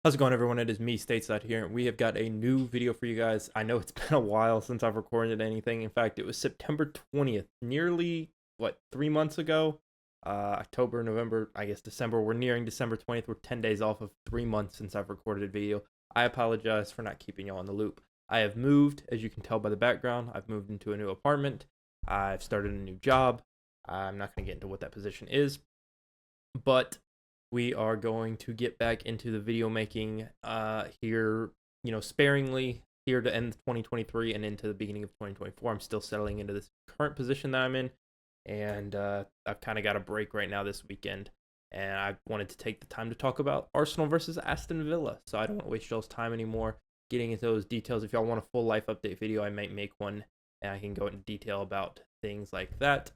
How's it going, everyone? It is me, Stateside here, and we have got a new video for you guys. I know it's been a while since I've recorded anything. In fact, it was September 20th, nearly, 3 months ago? October, November, I guess December. We're nearing December 20th. We're 10 days off of 3 months since I've recorded a video. I apologize for not keeping y'all in the loop. I have moved, as you can tell by the background. I've moved into a new apartment. I've started a new job. I'm not going to get into what that position is, but we are going to get back into the video making here, sparingly here to end 2023 and into the beginning of 2024. I'm still settling into this current position that I'm in, and I've kind of got a break right now this weekend, and I wanted to take the time to talk about Arsenal versus Aston Villa, so I don't want to waste y'all's time anymore getting into those details. If y'all want a full life update video, I might make one, and I can go into detail about things like that.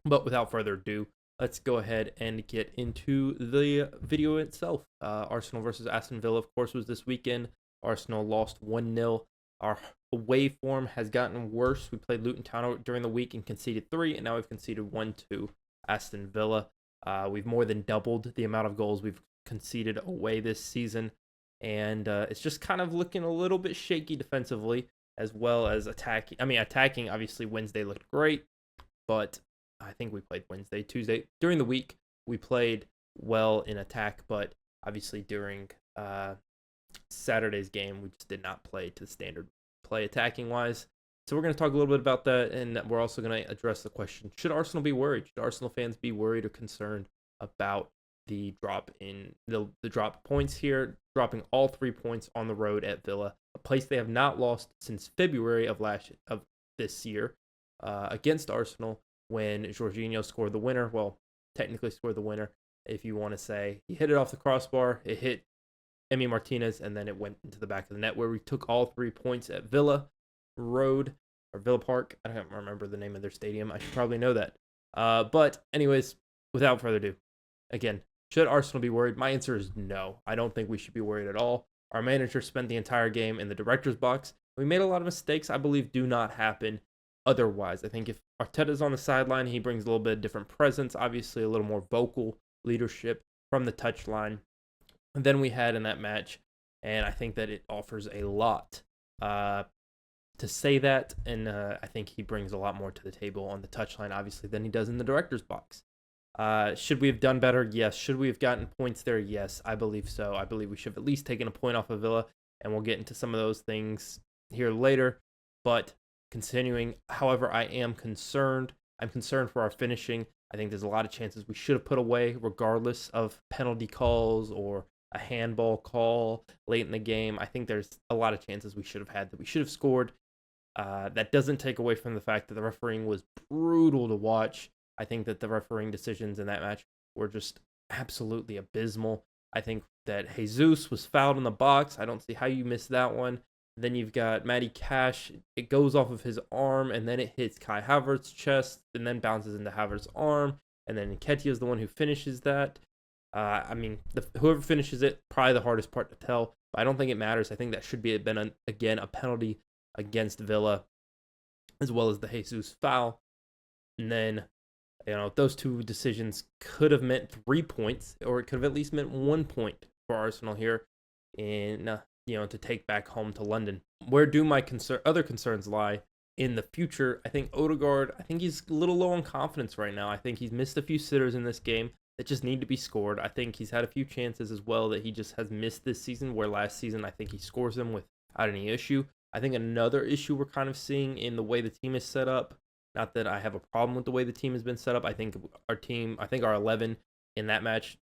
But without further ado, let's go ahead and get into the video itself. Arsenal versus Aston Villa, of course, was this weekend. Arsenal lost 1-0. Our away form has gotten worse. We played Luton Town during the week and conceded 3, and now we've conceded 1 to Aston Villa. We've more than doubled the amount of goals we've conceded away this season, and it's just kind of looking a little bit shaky defensively as well as attacking. Attacking, obviously, Wednesday looked great, but I think we played Wednesday, Tuesday. During the week, we played well in attack, but obviously during Saturday's game, we just did not play to the standard play attacking-wise. So we're going to talk a little bit about that, and we're also going to address the question, should Arsenal be worried? Should Arsenal fans be worried or concerned about the drop in the drop points here, dropping all 3 points on the road at Villa, a place they have not lost since February of this year against Arsenal, when Jorginho scored the winner. Well, technically scored the winner, if you want to say. He hit it off the crossbar, it hit Emi Martinez, and then it went into the back of the net, where we took all 3 points at Villa Road, or Villa Park. I don't remember the name of their stadium. I should probably know that. But anyways, without further ado, again, should Arsenal be worried? My answer is no. I don't think we should be worried at all. Our manager spent the entire game in the director's box. We made a lot of mistakes I believe do not happen otherwise. I think if Arteta's on the sideline, he brings a little bit of different presence, obviously a little more vocal leadership from the touchline than we had in that match, and I think that it offers a lot to say that, and I think he brings a lot more to the table on the touchline, obviously, than he does in the director's box. Should we have done better? Yes. Should we have gotten points there? Yes, I believe so. I believe we should have at least taken a point off of Villa, and we'll get into some of those things here later, but continuing, however, I am concerned. I'm concerned for our finishing. I think there's a lot of chances we should have put away, regardless of penalty calls or a handball call late in the game. I think there's a lot of chances we should have had that we should have scored. That doesn't take away from the fact that the refereeing was brutal to watch. I think that the refereeing decisions in that match were just absolutely abysmal. I think that Jesus was fouled in the box. I don't see how you missed that one. Then you've got Matty Cash. It goes off of his arm, and then it hits Kai Havertz's chest, and then bounces into Havertz's arm. And then Nketiah is the one who finishes that. Whoever finishes it, probably the hardest part to tell. But I don't think it matters. I think that should be again a penalty against Villa, as well as the Jesus foul. And then, those two decisions could have meant 3 points, or it could have at least meant 1 point for Arsenal here in to take back home to London. Where do my other concerns lie in the future? I think Odegaard, I think he's a little low on confidence right now. I think he's missed a few sitters in this game that just need to be scored. I think he's had a few chances as well that he just has missed this season, where last season I think he scores them without any issue. I think another issue we're kind of seeing in the way the team is set up, not that I have a problem with the way the team has been set up. I think our 11 in that match,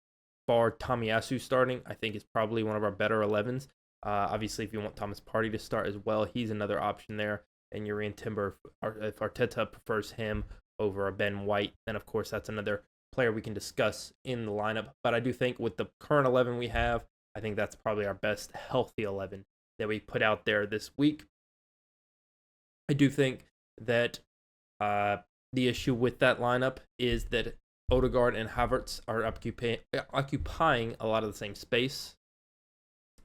bar Tomiyasu starting, I think is probably one of our better 11s. Obviously, if you want Thomas Partey to start as well, he's another option there. And Urian Timber, if Arteta prefers him over a Ben White, then of course that's another player we can discuss in the lineup. But I do think with the current 11 we have, I think that's probably our best healthy 11 that we put out there this week. I do think that the issue with that lineup is that Odegaard and Havertz are occupying a lot of the same space.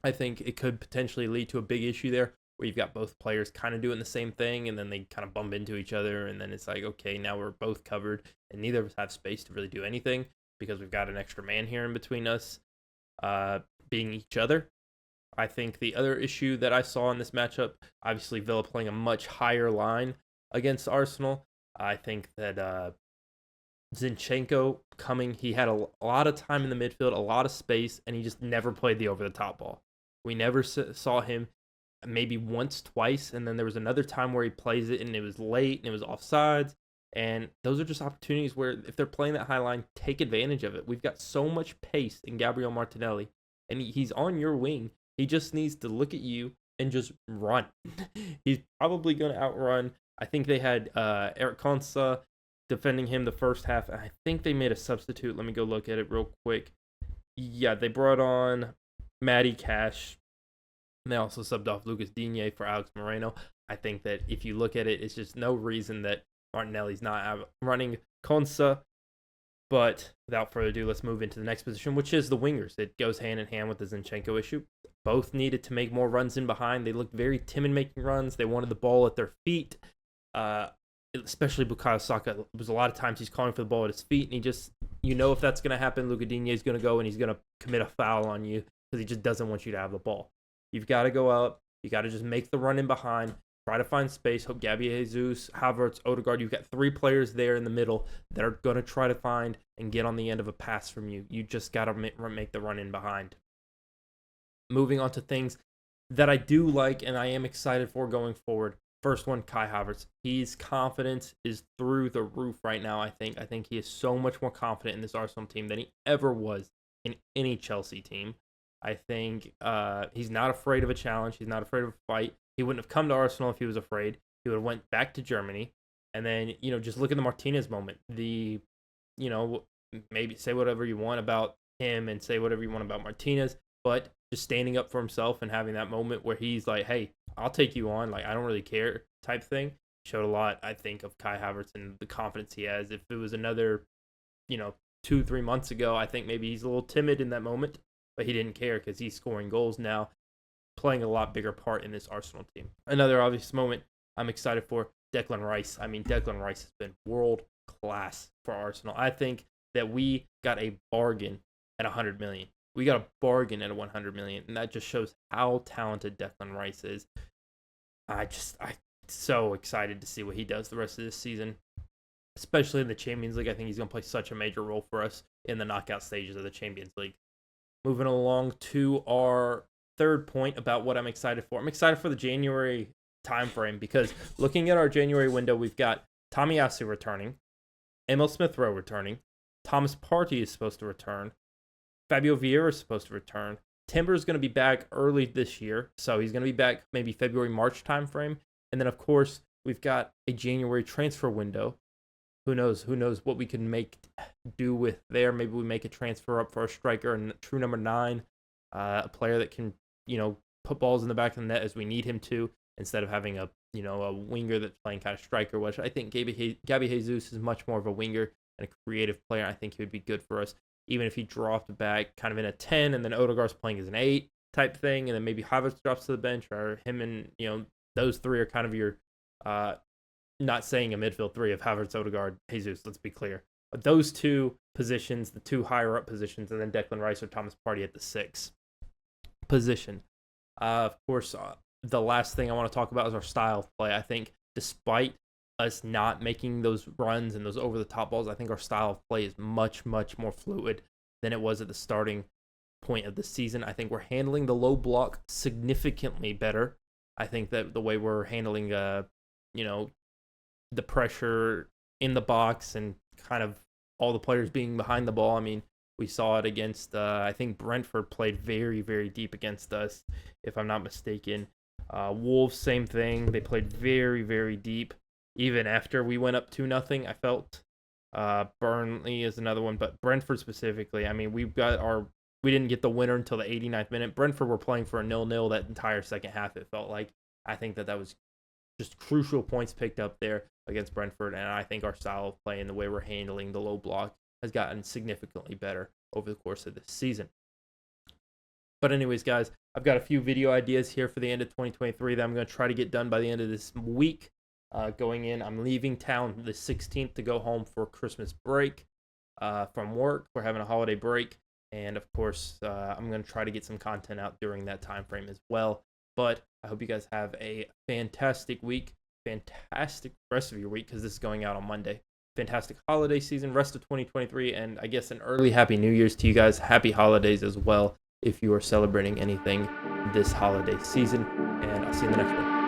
I think it could potentially lead to a big issue there, where you've got both players kind of doing the same thing, and then they kind of bump into each other, and then it's like, okay, now we're both covered, and neither of us have space to really do anything because we've got an extra man here in between us. being each other. I think the other issue that I saw in this matchup, obviously Villa playing a much higher line against Arsenal. I think that Zinchenko coming, he had a lot of time in the midfield, a lot of space, and he just never played the over the top ball. We never saw him, maybe once, twice, and then there was another time where he plays it and it was late and it was offsides. And those are just opportunities where if they're playing that high line, take advantage of it. We've got so much pace in Gabriel Martinelli, and he's on your wing. He just needs to look at you and just run. He's probably going to outrun. I think they had Eric Konsa defending him the first half. I think they made a substitute. Let me go look at it real quick. Yeah, they brought on Matty Cash. And they also subbed off Lucas Digne for Alex Moreno. I think that if you look at it, it's just no reason that Martinelli's not running Konsa. But without further ado, let's move into the next position, which is the wingers. It goes hand in hand with the Zinchenko issue. Both needed to make more runs in behind. They looked very timid making runs. They wanted the ball at their feet. Especially Bukayo Saka. There was a lot of times he's calling for the ball at his feet, and he just, if that's going to happen, Lucas Digne is going to go and he's going to commit a foul on you because he just doesn't want you to have the ball. You've got to go out. You got to just make the run in behind. Try to find space. Hope Gabriel Jesus, Havertz, Odegaard. You've got 3 players there in the middle that are going to try to find and get on the end of a pass from you. You just got to make the run in behind. Moving on to things that I do like and I am excited for going forward. First one, Kai Havertz. His confidence is through the roof right now, I think. I think he is so much more confident in this Arsenal team than he ever was in any Chelsea team. I think he's not afraid of a challenge. He's not afraid of a fight. He wouldn't have come to Arsenal if he was afraid. He would have went back to Germany. And then, just look at the Martinez moment. Maybe say whatever you want about him and say whatever you want about Martinez, but just standing up for himself and having that moment where he's like, hey, I'll take you on. Like, I don't really care type thing. Showed a lot, I think, of Kai Havertz and the confidence he has. If it was another, 2-3 months ago, I think maybe he's a little timid in that moment, but he didn't care because he's scoring goals now, playing a lot bigger part in this Arsenal team. Another obvious moment I'm excited for, Declan Rice. I mean, Declan Rice has been world class for Arsenal. I think that we got a bargain at 100 million. We got a bargain at 100 million, and that just shows how talented Declan Rice is. I'm so excited to see what he does the rest of this season, especially in the Champions League. I think he's going to play such a major role for us in the knockout stages of the Champions League. Moving along to our third point about what I'm excited for. I'm excited for the January timeframe because looking at our January window, we've got Tomiyasu returning, Emil Smith-Rowe returning, Thomas Partey is supposed to return, Fabio Vieira is supposed to return. Timber is going to be back early this year, so he's going to be back maybe February, March timeframe. And then, of course, we've got a January transfer window. Who knows what we can do with there. Maybe we make a transfer up for a striker and true number 9, a player that can, put balls in the back of the net as we need him to, instead of having a winger that's playing kind of striker, which I think Gabby Jesus is much more of a winger and a creative player. I think he would be good for us, even if he dropped back kind of in a 10 and then Odegaard's playing as an 8 type thing, and then maybe Havertz drops to the bench, or him and, those 3 are kind of your, not saying a midfield 3 of Havertz, Odegaard, Jesus, let's be clear. But those 2 positions, the 2 higher up positions, and then Declan Rice or Thomas Partey at the 6 position. Of course, the last thing I want to talk about is our style of play. I think despite us not making those runs and those over-the-top balls, I think our style of play is much, much more fluid than it was at the starting point of the season. I think we're handling the low block significantly better. I think that the way we're handling, the pressure in the box and kind of all the players being behind the ball. I mean, we saw it against, I think Brentford played very, very deep against us, if I'm not mistaken. Wolves, same thing. They played very, very deep. Even after we went up 2-0, I felt. Burnley is another one, but Brentford specifically, I mean, we didn't get the winner until the 89th minute. Brentford were playing for a 0-0 that entire second half, it felt like. I think that was just crucial points picked up there against Brentford, and I think our style of play and the way we're handling the low block has gotten significantly better over the course of this season. But anyways, guys, I've got a few video ideas here for the end of 2023 that I'm going to try to get done by the end of this week. Going in, I'm leaving town the 16th to go home for Christmas break from work. We're having a holiday break. And of course, I'm going to try to get some content out during that time frame as well. But I hope you guys have a fantastic week, fantastic rest of your week, because this is going out on Monday. Fantastic holiday season, rest of 2023, and I guess an early Happy New Year's to you guys. Happy holidays as well if you are celebrating anything this holiday season. And I'll see you in the next one.